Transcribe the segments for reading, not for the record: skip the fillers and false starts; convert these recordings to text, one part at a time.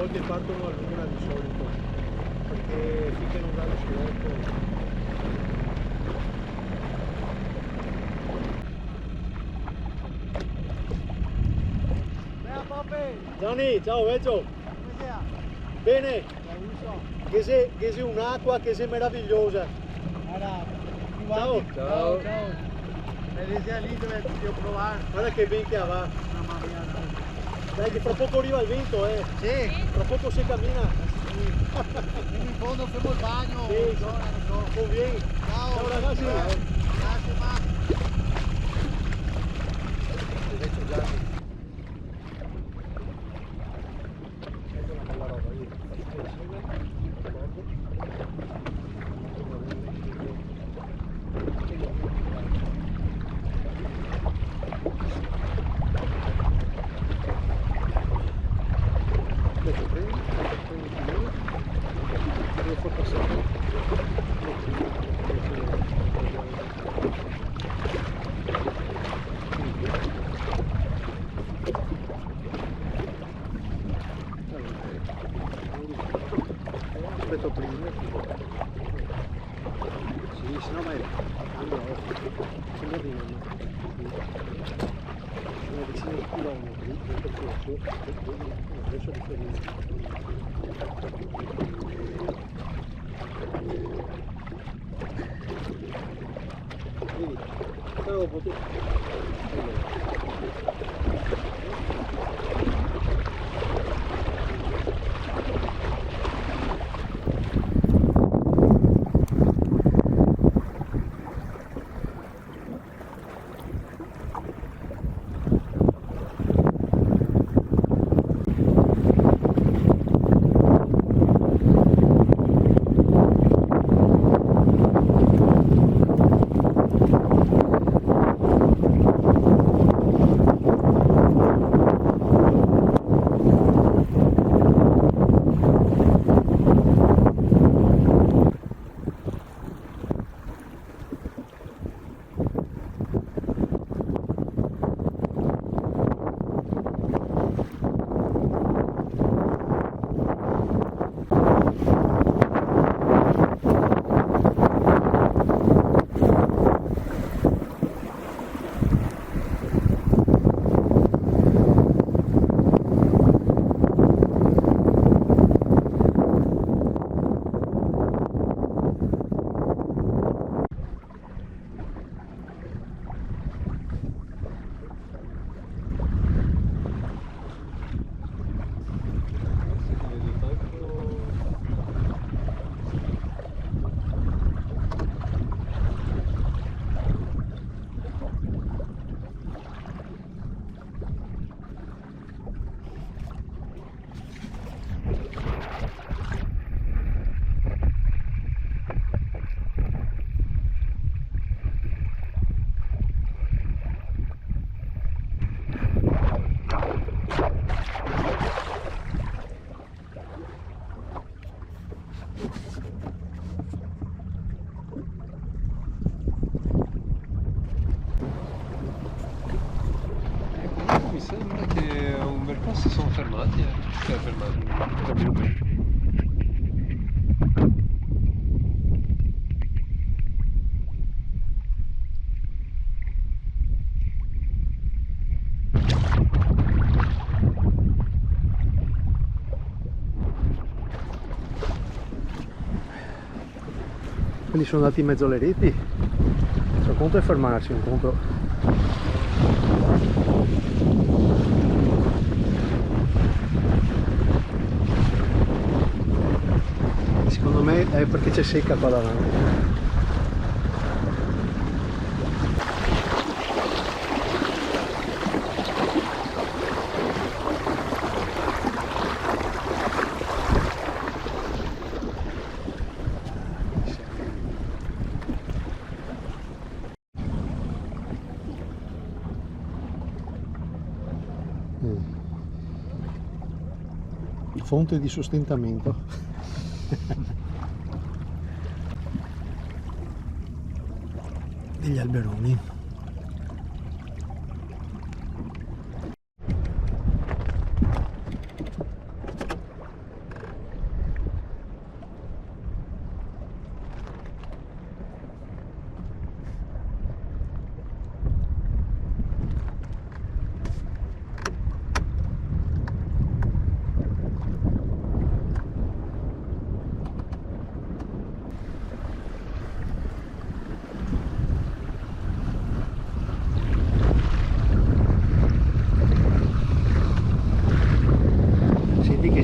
volte partono a luna di solito, perché finché non dà lo sciolto. Gianni, ciao Veggio! Bene! Che sei un'acqua che sei meravigliosa! Ciao! Ciao! È lì dove devo provare. Guarda che vento va! Mamma mia, Dai che fra poco arriva il vento, Sì! Fra poco si cammina! In fondo facciamo il bagno! Sì, non so. Conviene! Ciao ragazzi! Grazie Marco! Veggio Gianni! Aspetto prima. Sì, se no vai. Allora, sono arrivando. Sono vicino ai chilometri del percorso, adesso a differenza. Vedi, stavo potendo. Mi sembra che a un bel po' si sono fermati, cioè fermati, non capito bene. Quindi sono andati in mezzo alle reti. Un conto è fermarsi, un conto. Secondo me è perché c'è secca qua davanti. Fonte di sostentamento. Degli alberoni.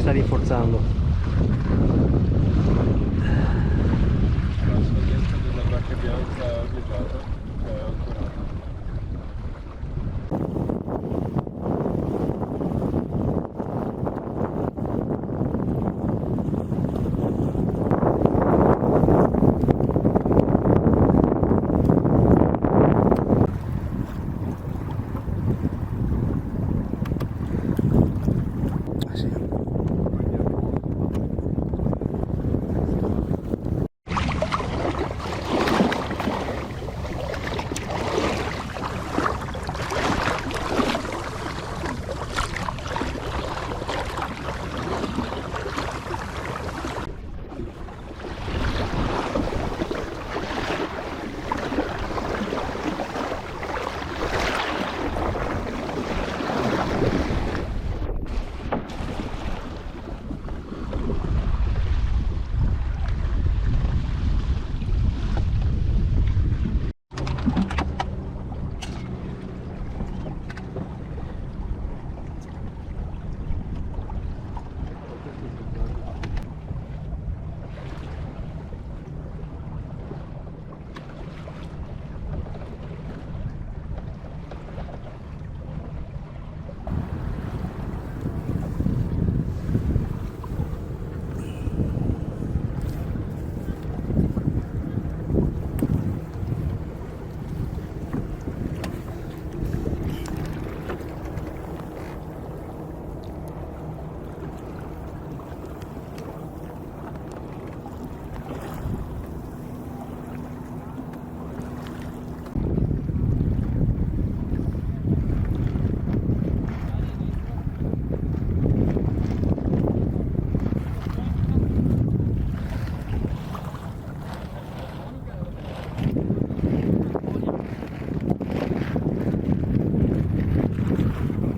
sta rinforzando. La scadenza della braccia bianca legata è ancorata.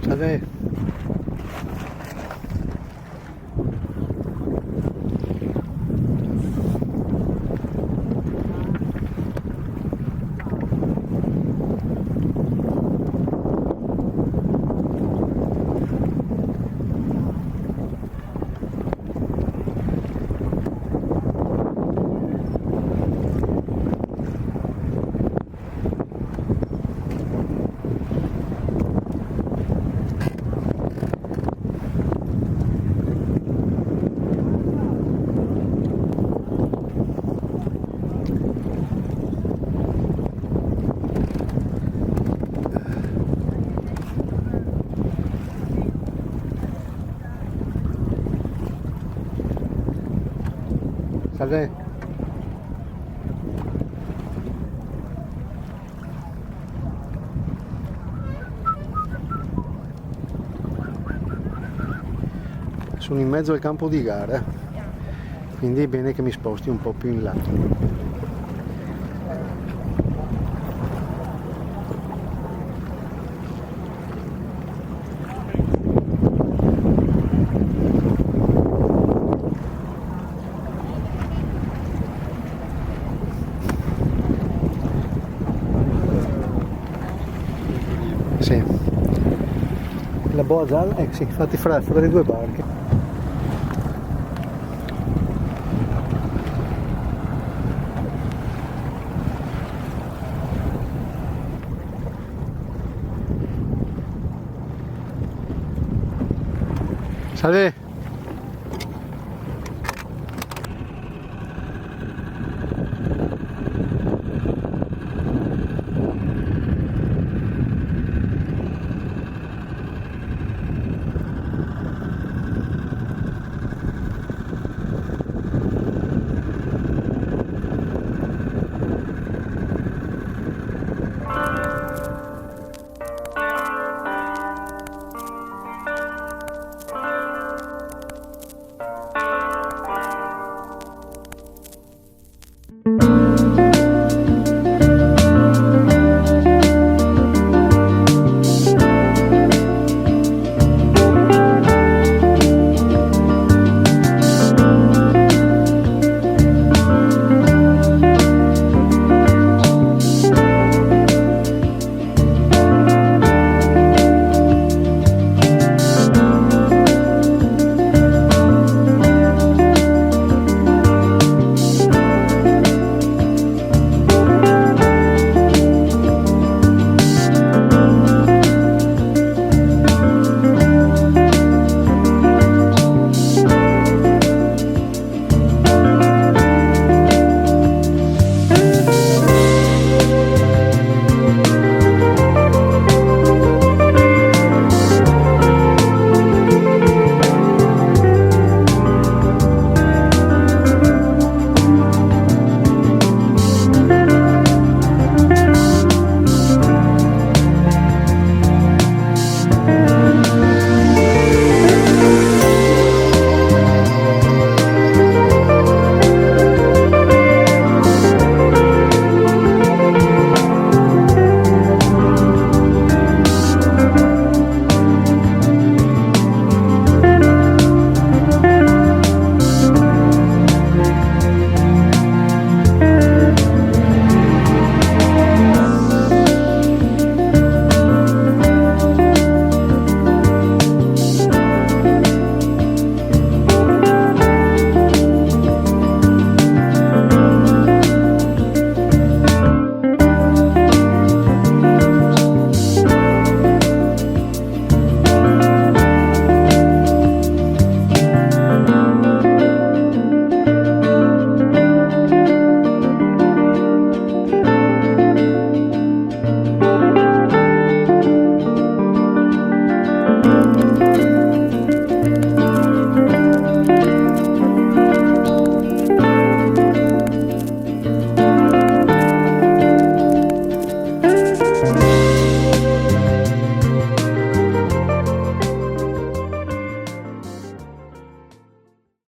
Salve. Salve. Sono in mezzo al campo di gara, quindi è bene che mi sposti un po' più in là. Sì. La boa gialla, sì, infatti fra le due barche. Salve!